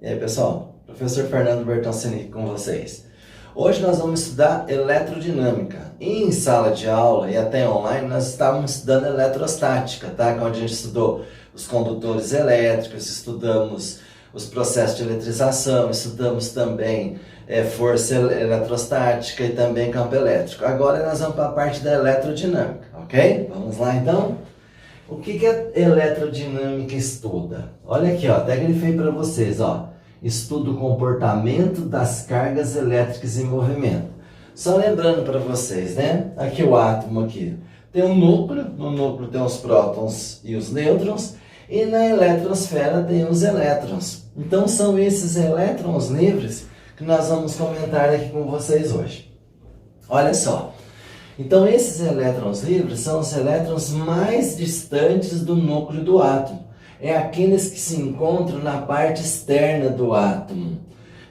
E aí pessoal, professor Fernando Bertoncini aqui com vocês. Hoje nós vamos estudar eletrodinâmica. Em sala de aula e até online nós estávamos estudando eletrostática, tá? Onde a gente estudou os condutores elétricos, estudamos os processos de eletrização, estudamos também força eletrostática e também campo elétrico. Agora nós vamos para a parte da eletrodinâmica, ok? Vamos lá então? O que a eletrodinâmica estuda? Olha aqui, ó, até grifei para vocês, ó. Estuda o comportamento das cargas elétricas em movimento. Só lembrando para vocês, né? Aqui o átomo aqui tem um núcleo, no núcleo tem os prótons e os nêutrons, e na eletrosfera tem os elétrons. Então são esses elétrons livres que nós vamos comentar aqui com vocês hoje. Olha só. Então esses elétrons livres são os elétrons mais distantes do núcleo do átomo. É aqueles que se encontram na parte externa do átomo,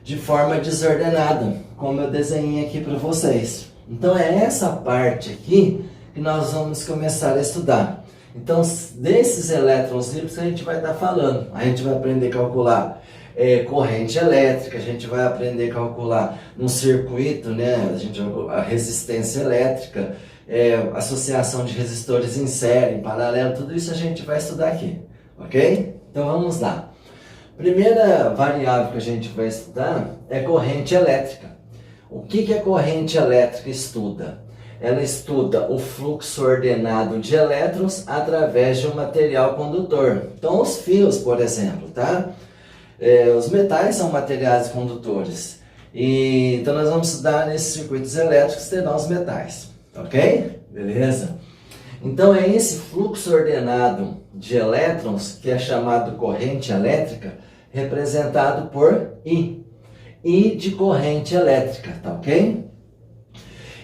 de forma desordenada, como eu desenhei aqui para vocês. Então é essa parte aqui que nós vamos começar a estudar. Então desses elétrons livres que a gente vai estar falando. A gente vai aprender a calcular corrente elétrica, a gente vai aprender a calcular um circuito, né? A resistência elétrica, associação de resistores em série, em paralelo, tudo isso a gente vai estudar aqui. Ok? Então vamos lá. Primeira variável que a gente vai estudar é corrente elétrica. O que a corrente elétrica estuda? Ela estuda o fluxo ordenado de elétrons através de um material condutor. Então os fios, por exemplo, tá? Os metais são materiais condutores. Então nós vamos estudar nesses circuitos elétricos terão os metais. Ok? Beleza? Então é esse fluxo ordenado de elétrons que é chamado corrente elétrica, representado por I. I de corrente elétrica, tá ok?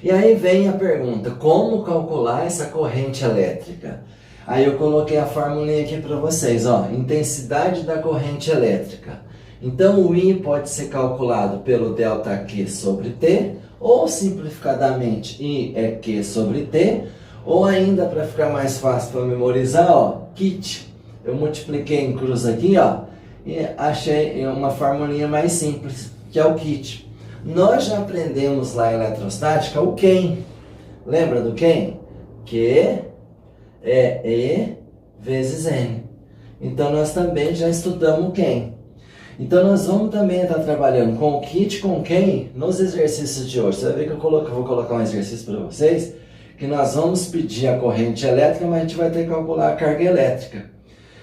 E aí vem a pergunta, como calcular essa corrente elétrica? Aí eu coloquei a formulinha aqui para vocês, ó, intensidade da corrente elétrica. Então o I pode ser calculado pelo ΔQ sobre T, ou simplificadamente I é Q sobre T, ou ainda, para ficar mais fácil para memorizar, ó, kit. Eu multipliquei em cruz aqui, ó, e achei uma formulinha mais simples, que é o kit. Nós já aprendemos lá em eletrostática o Ken. Lembra do Ken? Q é E vezes N. Então nós também já estudamos o Ken. Então nós vamos também estar trabalhando com o kit, com o Ken, nos exercícios de hoje. Você vai ver que eu vou colocar um exercício para vocês, que nós vamos pedir a corrente elétrica, mas a gente vai ter que calcular a carga elétrica.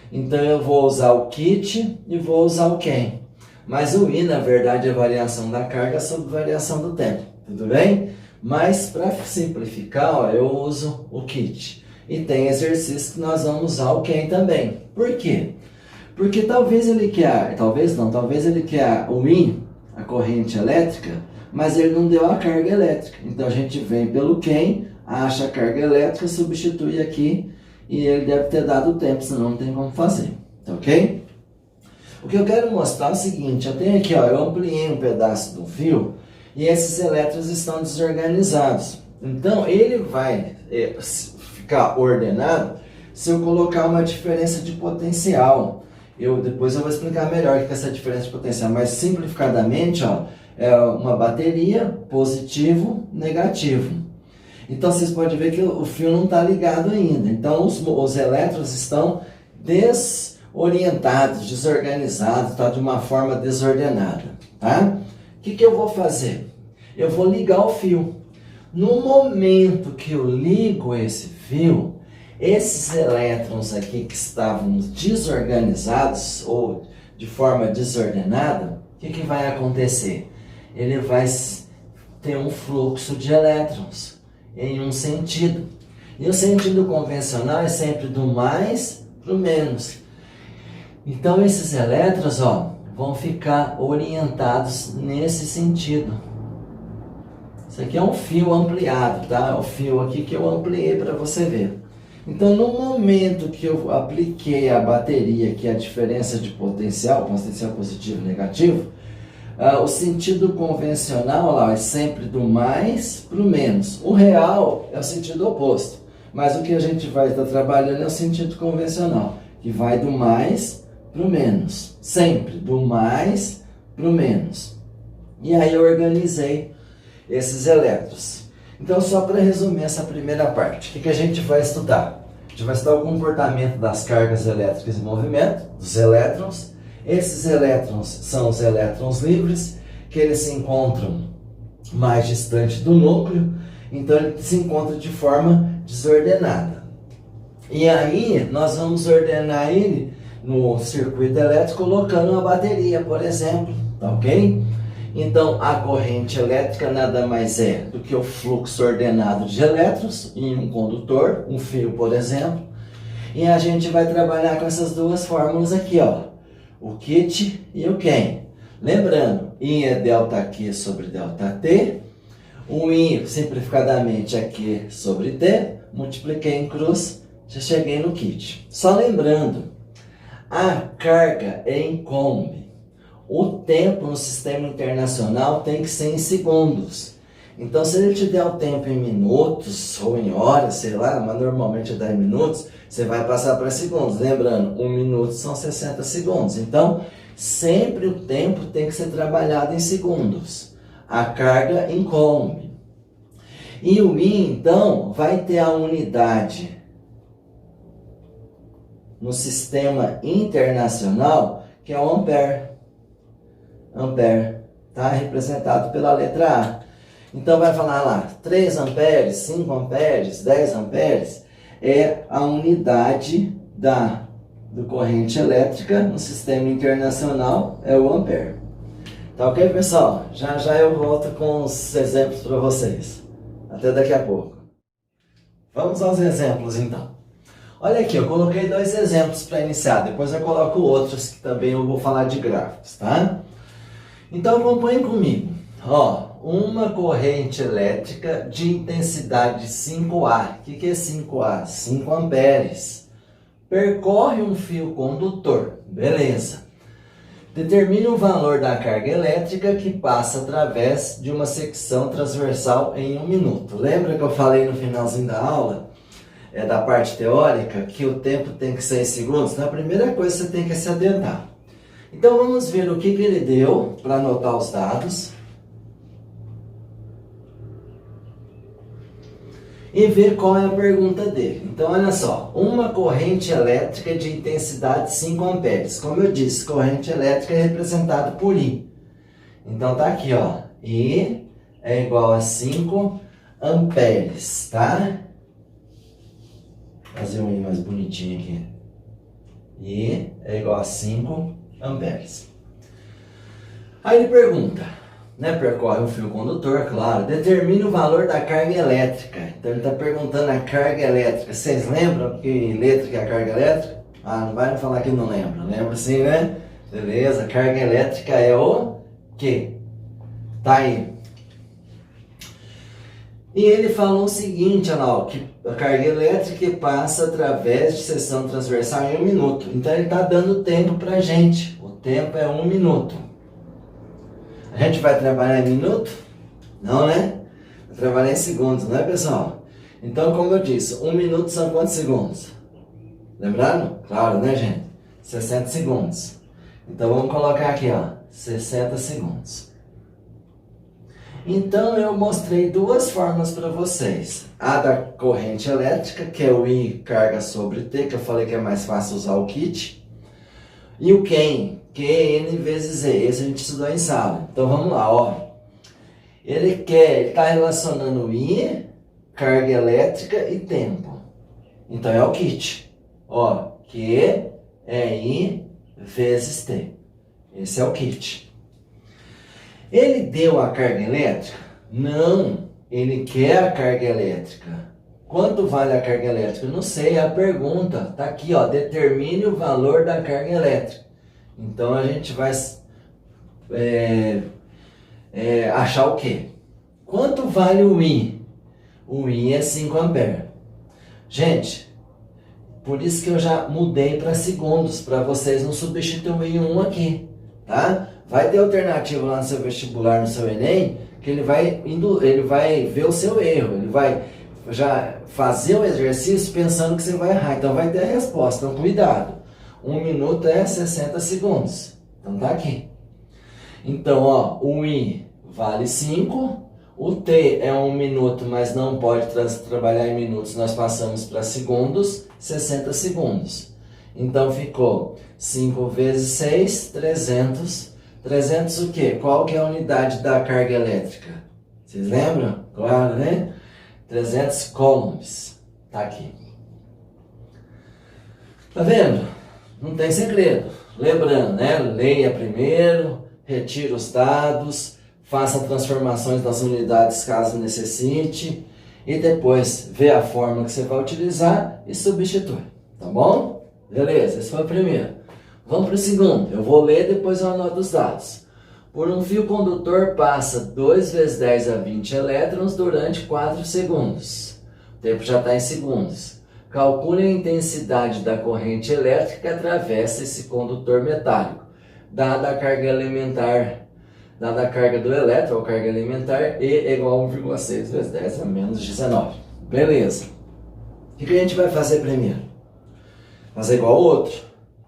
Então eu vou usar o kit e vou usar o Ken. Mas o I, na verdade, é variação da carga sobre variação do tempo. Tudo bem? Mas para simplificar, ó, eu uso o kit. E tem exercício que nós vamos usar o Ken também. Por quê? Porque talvez ele quer o I, a corrente elétrica, mas ele não deu a carga elétrica. Então a gente vem pelo Ken, acha a carga elétrica, substitui aqui e ele deve ter dado o tempo, senão não tem como fazer, ok? O que eu quero mostrar é o seguinte, eu tenho aqui, ó, eu ampliei um pedaço do fio e esses elétrons estão desorganizados. Então ele vai ficar ordenado se eu colocar uma diferença de potencial. Depois eu vou explicar melhor o que é essa diferença de potencial, mas simplificadamente, ó, é uma bateria positivo, negativo. Então vocês podem ver que o fio não está ligado ainda. Então os elétrons estão desorientados, desorganizados, tá? De uma forma desordenada. Tá? O que eu vou fazer? Eu vou ligar o fio. No momento que eu ligo esse fio, esses elétrons aqui que estavam desorganizados ou de forma desordenada, o que vai acontecer? Ele vai ter um fluxo de elétrons em um sentido. E o sentido convencional é sempre do mais para o menos. Então esses elétrons, ó, vão ficar orientados nesse sentido. Isso aqui é um fio ampliado, tá? É o fio aqui que eu ampliei para você ver. Então no momento que eu apliquei a bateria, que é a diferença de potencial positivo e negativo, o sentido convencional lá é sempre do mais para o menos. O real é o sentido oposto. Mas o que a gente vai estar trabalhando é o sentido convencional, que vai do mais para o menos. Sempre do mais para o menos. E aí eu organizei esses elétrons. Então, só para resumir essa primeira parte, o que a gente vai estudar? A gente vai estudar o comportamento das cargas elétricas em movimento, dos elétrons. Esses elétrons são os elétrons livres, que eles se encontram mais distante do núcleo, então ele se encontra de forma desordenada. E aí nós vamos ordenar ele no circuito elétrico colocando uma bateria, por exemplo, tá ok? Então a corrente elétrica nada mais é do que o fluxo ordenado de elétrons em um condutor, um fio, por exemplo. E a gente vai trabalhar com essas duas fórmulas aqui, ó, o kit e o Ken. Lembrando, I é ΔQ sobre ΔT, o I simplificadamente é Q sobre T, multipliquei em cruz, já cheguei no kit. Só lembrando, a carga é em Coulomb. O tempo no sistema internacional tem que ser em segundos. Então, se ele te der o tempo em minutos ou em horas, sei lá, mas normalmente é 10 minutos, você vai passar para segundos. Lembrando, 1 minuto são 60 segundos. Então, sempre o tempo tem que ser trabalhado em segundos. A carga em Coulomb. E o I, então, vai ter a unidade no sistema internacional, que é o ampere. Ampere, tá? Representado pela letra A. Então vai falar lá, 3 amperes, 5 amperes, 10 amperes, é a unidade do corrente elétrica no sistema internacional, é o ampere. Tá ok, pessoal? Já já eu volto com os exemplos para vocês. Até daqui a pouco. Vamos aos exemplos então. Olha aqui, eu coloquei 2 exemplos para iniciar, depois eu coloco outros que também eu vou falar de gráficos, tá? Então acompanhe comigo. Ó, uma corrente elétrica de intensidade 5A. O que é 5A? 5 amperes. Percorre um fio condutor. Beleza. Determine o valor da carga elétrica que passa através de uma secção transversal em 1 minuto. Lembra que eu falei no finalzinho da aula, da parte teórica, que o tempo tem que ser em segundos? Então a primeira coisa você tem que se atentar. Então vamos ver o que ele deu para anotar os dados. E ver qual é a pergunta dele. Então olha só, uma corrente elétrica de intensidade 5 amperes. Como eu disse, corrente elétrica é representada por I. Então tá aqui, ó, I é igual a 5 amperes, tá? Vou fazer um I mais bonitinho aqui. I é igual a 5 amperes. Aí ele pergunta, né, percorre um fio condutor, claro, determine o valor da carga elétrica. Então ele está perguntando a carga elétrica. Vocês lembram que letra que é a carga elétrica? Ah, não vai me falar que não lembra. Lembra sim, né? Beleza, a carga elétrica é o quê? Tá aí. E ele falou o seguinte, olha lá, que a carga elétrica passa através de seção transversal em 1 minuto. Então ele está dando tempo para a gente. O tempo é 1 minuto. A gente vai trabalhar em minuto? Não, né? Vai trabalhar em segundos, não é, pessoal? Então, como eu disse, 1 minuto são quantos segundos? Lembraram? Claro, né, gente? 60 segundos. Então vamos colocar aqui, ó, 60 segundos. Então eu mostrei 2 formas para vocês. A da corrente elétrica, que é o I carga sobre T, que eu falei que é mais fácil usar o kit. E o Ken, que é N vezes E. Esse a gente estudou em sala. Então vamos lá, ó. Ele está relacionando I, carga elétrica e tempo. Então é o kit. Ó, Q é I vezes T. Esse é o kit. Ele deu a carga elétrica? Não, ele quer a carga elétrica. Quanto vale a carga elétrica? Não sei, é a pergunta. Tá aqui, ó, determine o valor da carga elétrica. Então a gente vai achar o quê? Quanto vale o I? O I é 5 amperes. Gente, por isso que eu já mudei para segundos, para vocês não substituírem um aqui, tá? Vai ter alternativa lá no seu vestibular, no seu Enem, que ele vai ver o seu erro, ele vai já fazer o exercício pensando que você vai errar, então vai ter a resposta, então cuidado. 1 minuto é 60 segundos. Então tá aqui. Então, ó, o I vale 5. O T é 1 minuto, mas não pode trabalhar em minutos. Nós passamos para segundos, 60 segundos. Então ficou 5 vezes 6, 300. 300 o quê? Qual que é a unidade da carga elétrica? Vocês lembram? Claro, né? 300 coulombs. Tá aqui. Tá vendo? Não tem segredo. Lembrando, né? Leia primeiro, retire os dados, faça transformações nas unidades caso necessite e depois vê a fórmula que você vai utilizar e substitui. Tá bom? Beleza, esse foi o primeiro. Vamos para o segundo. Eu vou ler, depois eu anoto os dados. Por um fio condutor passa 2 vezes 10 a 20 elétrons durante 4 segundos. O tempo já está em segundos. Calcule a intensidade da corrente elétrica que atravessa esse condutor metálico, dada a carga elementar, dada a carga do elétron, ou carga elementar, E é igual a 1,6 vezes 10 a menos 19. Beleza. O que a gente vai fazer primeiro? Fazer igual ao outro.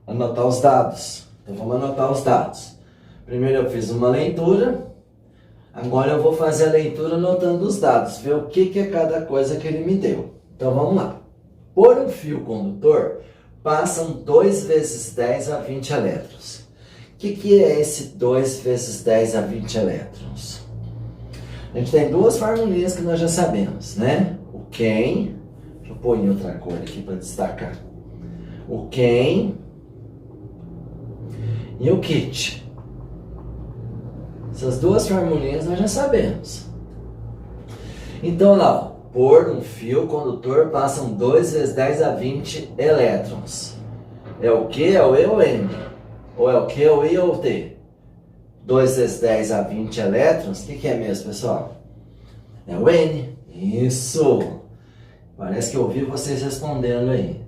Anotar os dados. Então vamos anotar os dados. Primeiro eu fiz uma leitura. Agora eu vou fazer a leitura anotando os dados. Ver o que é cada coisa que ele me deu. Então vamos lá. Por um fio condutor, passam 2 vezes 10 a 20 elétrons. O que é esse 2 vezes 10 a 20 elétrons? A gente tem duas formulinhas que nós já sabemos, né? O Ken, deixa eu pôr em outra cor aqui para destacar. O Ken e o kit. Essas duas formulinhas nós já sabemos. Então lá, ó, por um fio condutor passam 2 vezes 10 a 20 elétrons. É o Q, é o E ou o M? Ou é o Q, o I ou o T? 2 vezes 10 a 20 elétrons, o que é mesmo, pessoal? É o N. Isso! Parece que eu ouvi vocês respondendo aí.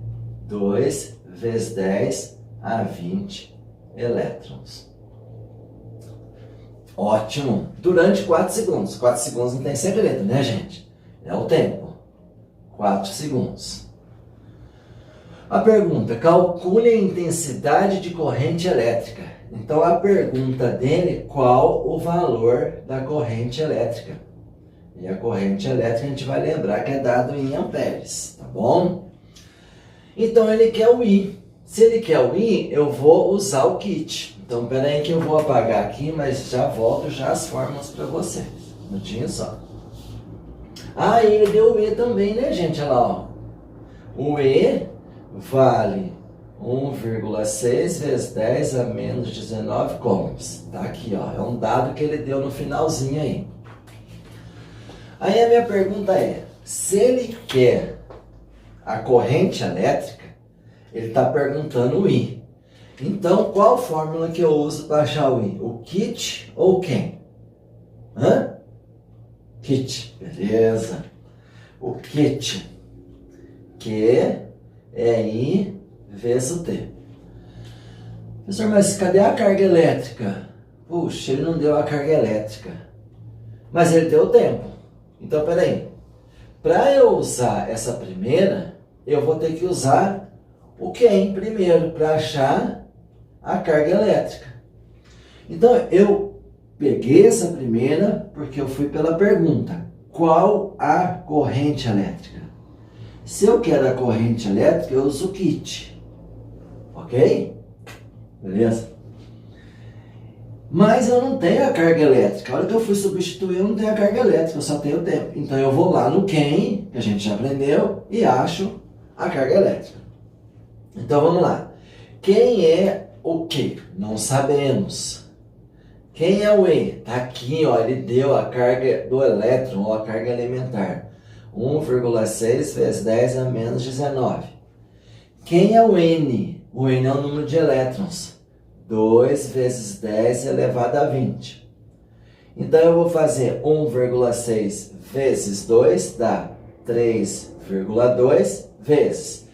2 vezes 10 a 20 elétrons. Ótimo! Durante 4 segundos. 4 segundos não tem segredo, né, gente? É o tempo. 4 segundos. A pergunta, calcule a intensidade de corrente elétrica. Então a pergunta dele, qual o valor da corrente elétrica? E a corrente elétrica a gente vai lembrar que é dado em amperes, tá bom? Então ele quer o I. Se ele quer o I, eu vou usar o kit. Então pera aí que eu vou apagar aqui, mas já volto já as fórmulas para vocês. Um minutinho só. Ah, e ele deu o E também, né, gente? Olha lá, ó. O E vale 1,6 vezes 10 a menos 19 coulombs. Tá aqui, ó. É um dado que ele deu no finalzinho aí. Aí a minha pergunta é, se ele quer a corrente elétrica, ele está perguntando o I. Então, qual fórmula que eu uso para achar o I? O kit ou quem? Hã? Kit. Beleza. O kit. Q é I vezes o T. Professor, mas cadê a carga elétrica? Puxa, ele não deu a carga elétrica. Mas ele deu o tempo. Então, peraí. Para eu usar essa primeira, eu vou ter que usar o quem primeiro para achar a carga elétrica. Então, eu peguei essa primeira porque eu fui pela pergunta. Qual a corrente elétrica? Se eu quero a corrente elétrica, eu uso o kit. Ok? Beleza? Mas eu não tenho a carga elétrica. A hora que eu fui substituir, eu não tenho a carga elétrica, eu só tenho o tempo. Então eu vou lá no quem, que a gente já aprendeu, e acho a carga elétrica. Então vamos lá. Quem é o que? Não sabemos. Quem é o E? Está aqui, ó, ele deu a carga do elétron, ou a carga elementar. 1,6 vezes 10 a menos 19. Quem é o N? O N é o número de elétrons. 2 vezes 10 elevado a 20. Então eu vou fazer 1,6 vezes 2 dá 3,2 vezes.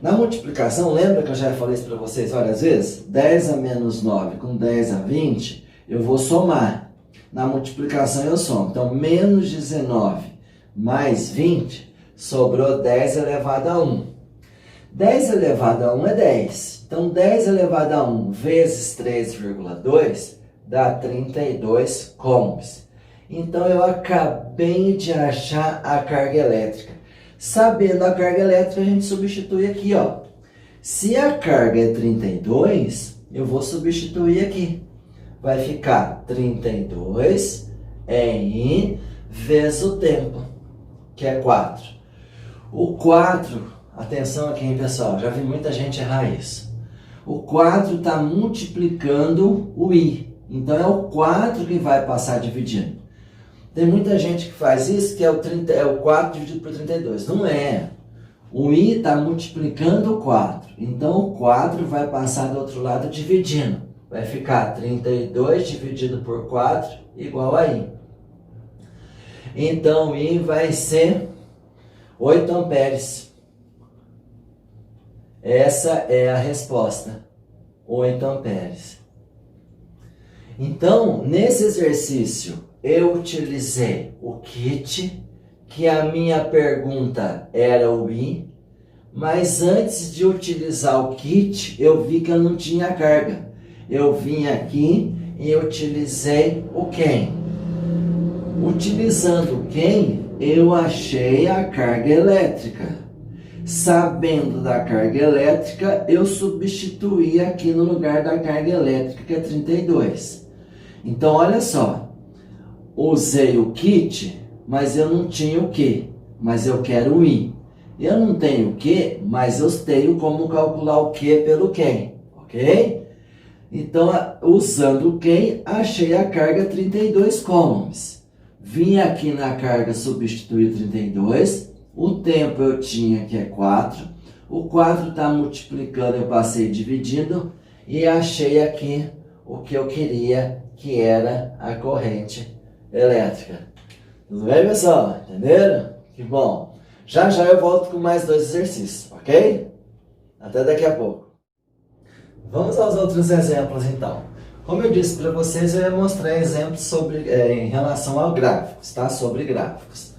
Na multiplicação, lembra que eu já falei isso para vocês várias vezes? 10 a menos 9 com 10 a 20, eu vou somar. Na multiplicação eu somo. Então, menos 19 mais 20, sobrou 10 elevado a 1. 10 elevado a 1 é 10. Então, 10 elevado a 1 vezes 3,2 dá 32 coulombs. Então, eu acabei de achar a carga elétrica. Sabendo a carga elétrica, a gente substitui aqui, ó. Se a carga é 32, eu vou substituir aqui. Vai ficar 32 em vezes o tempo, que é 4. O 4, atenção aqui, hein, pessoal, já vi muita gente errar isso. O 4 está multiplicando o I. Então, é o 4 que vai passar dividindo. Tem muita gente que faz isso, que é o 4 dividido por 32. Não é. O I está multiplicando o 4. Então, o 4 vai passar do outro lado dividindo. Vai ficar 32 dividido por 4 igual a I. Então, I vai ser 8 amperes. Essa é a resposta. 8 amperes. Então, nesse exercício, eu utilizei o kit, que a minha pergunta era o I, mas antes de utilizar o kit, eu vi que eu não tinha carga. Eu vim aqui e utilizei o quem. Utilizando o quem, eu achei a carga elétrica. Sabendo da carga elétrica, eu substituí aqui no lugar da carga elétrica, que é 32. Então, olha só. Usei o kit, mas eu não tinha o Q, mas eu quero o I. Eu não tenho o Q, mas eu tenho como calcular o Q pelo quem, ok? Então, usando o quem, achei a carga 32 coulombs. Vim aqui na carga substituir 32, o tempo eu tinha que é 4, o 4 está multiplicando, eu passei dividindo e achei aqui o que eu queria, que era a corrente elétrica. Tudo bem, pessoal? Entenderam? Que bom. Já já eu volto com mais 2 exercícios, ok? Até daqui a pouco. Vamos aos outros exemplos, então. Como eu disse para vocês, eu ia mostrar exemplos sobre, em relação a gráficos, tá? Sobre gráficos.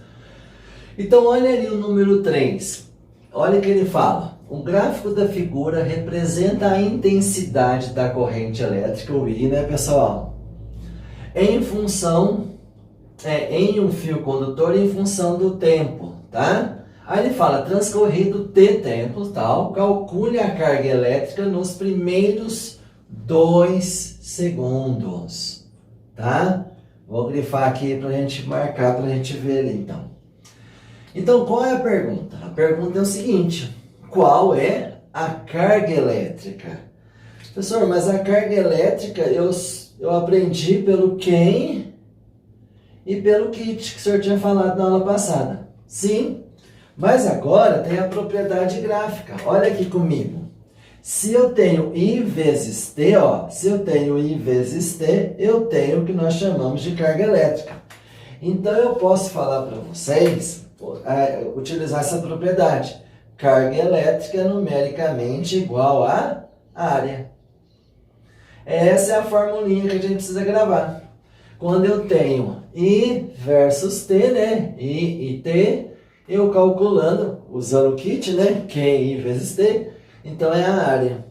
Então, olha ali o número 3. Olha o que ele fala. O gráfico da figura representa a intensidade da corrente elétrica, o I, né, pessoal? Em função, em um fio condutor em função do tempo, tá? Aí ele fala, transcorrido T tempo, tal, calcule a carga elétrica nos primeiros 2 segundos, tá? Vou grifar aqui pra gente marcar, pra gente ver ali, então. Então, qual é a pergunta? A pergunta é o seguinte, qual é a carga elétrica? Professor, mas a carga elétrica eu aprendi pelo quem e pelo kit que o senhor tinha falado na aula passada. Sim, mas agora tem a propriedade gráfica. Olha aqui comigo. Se eu tenho I vezes T, ó, se eu tenho I vezes T, eu tenho o que nós chamamos de carga elétrica. Então, eu posso falar para vocês, utilizar essa propriedade. Carga elétrica numericamente igual a área. Essa é a formulinha que a gente precisa gravar. Quando eu tenho I versus T, né? I e T, eu calculando, usando o kit, né? QI vezes T, então é a área.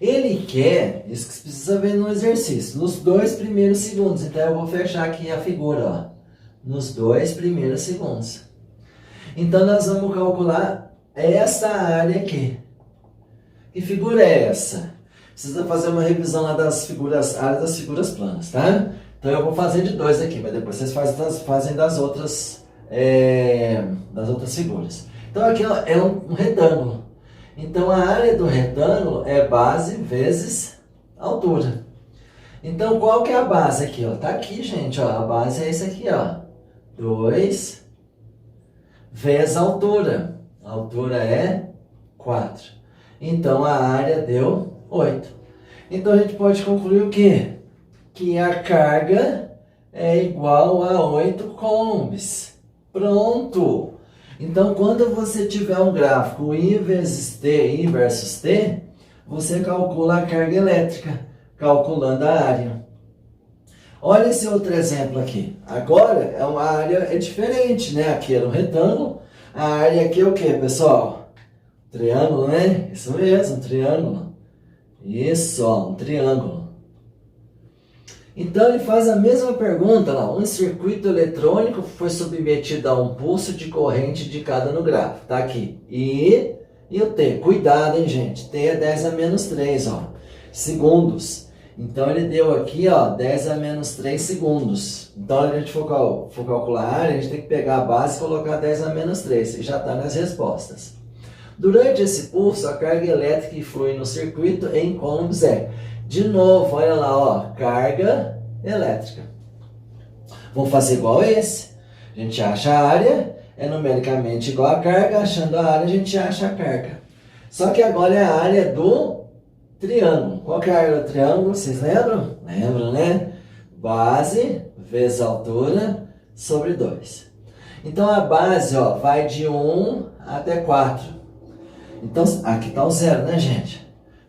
Ele quer, isso que você precisa ver no exercício, nos 2 primeiros segundos. Então eu vou fechar aqui a figura, ó. Nos 2 primeiros segundos. Então nós vamos calcular essa área aqui. Que figura é essa? Precisa fazer uma revisão lá das figuras, áreas das figuras planas, tá? Então eu vou fazer de 2 aqui, mas depois vocês fazem das outras figuras. Então aqui ó, é um retângulo. Então a área do retângulo é base vezes altura. Então qual que é a base aqui? Ó? Tá aqui, gente. Ó, a base é esse aqui, ó. 2 vezes a altura. A altura é 4. Então a área deu 8. Então a gente pode concluir o quê? Que a carga é igual a 8 coulombs. Pronto! Então, quando você tiver um gráfico I vezes T, I versus T, você calcula a carga elétrica, calculando a área. Olha esse outro exemplo aqui. Agora, é uma área diferente, né? Aqui era um retângulo. A área aqui é o quê, pessoal? Triângulo, né? Isso mesmo, um triângulo. Isso, ó, um triângulo. Então ele faz a mesma pergunta lá. Um circuito eletrônico foi submetido a um pulso de corrente indicado no gráfico. Tá aqui. E o T. Cuidado, hein, gente. T é 10 a menos 3, ó. Segundos. Então ele deu aqui, ó, 10 a menos 3 segundos. Então a gente for calcular a área, a gente tem que pegar a base e colocar 10 a menos 3. E já está nas respostas. Durante esse pulso, a carga elétrica que flui no circuito em coulombs é... De novo, olha lá, ó, carga elétrica. Vamos fazer igual esse. A gente acha a área, é numericamente igual a carga. Achando a área, a gente acha a carga. Só que agora é a área do triângulo. Qual que é a área do triângulo? Vocês lembram? Lembram, né? Base vezes altura sobre 2. Então a base, ó, vai de 1 até 4. Então aqui está o 0, né, gente?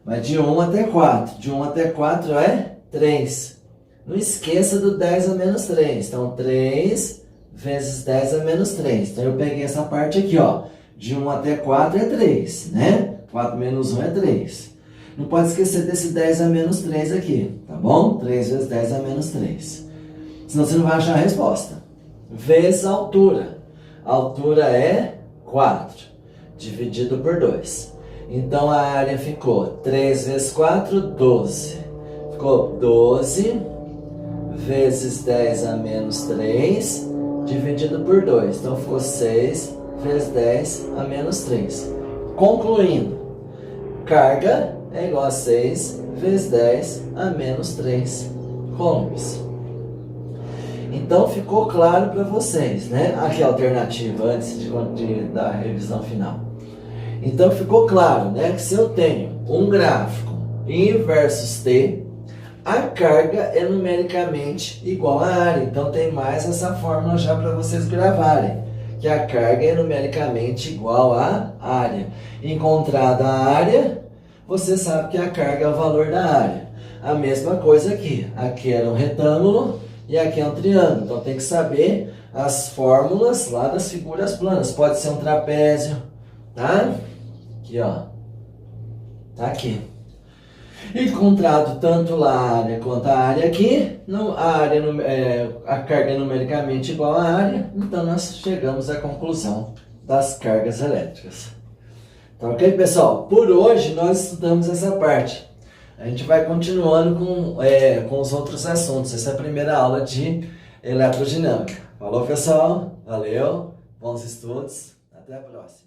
Vai de 1 até 4. De 1 até 4 é 3. Não esqueça do 10 a menos 3. Então 3 vezes 10 a menos 3. Então eu peguei essa parte aqui, ó. De 1 até 4 é 3, né? 4 menos 1 é 3. Não pode esquecer desse 10 a menos 3 aqui, tá bom? 3 vezes 10 a menos 3. Senão você não vai achar a resposta. Vezes a altura. A altura é 4, dividido por 2. Então a área ficou 3 vezes 4, 12. Ficou 12 vezes 10 a menos 3, dividido por 2. Então ficou 6 vezes 10 a menos 3. Concluindo, carga é igual a 6 vezes 10 a menos 3 coulombs. Então ficou claro para vocês, né? Aqui a alternativa antes da revisão final. Então ficou claro, né, que se eu tenho um gráfico I versus T, a carga é numericamente igual à área. Então tem mais essa fórmula já para vocês gravarem, que a carga é numericamente igual à área. Encontrada a área, você sabe que a carga é o valor da área. A mesma coisa aqui. Aqui era um retângulo e aqui é um triângulo. Então tem que saber as fórmulas lá das figuras planas. Pode ser um trapézio, tá? Aqui, ó. Tá aqui. Encontrado tanto lá a área quanto a área aqui, a carga é numericamente igual à área, então nós chegamos à conclusão das cargas elétricas. Tá ok, pessoal? Por hoje nós estudamos essa parte. A gente vai continuando com os outros assuntos. Essa é a primeira aula de eletrodinâmica. Falou, pessoal? Valeu, bons estudos, até a próxima.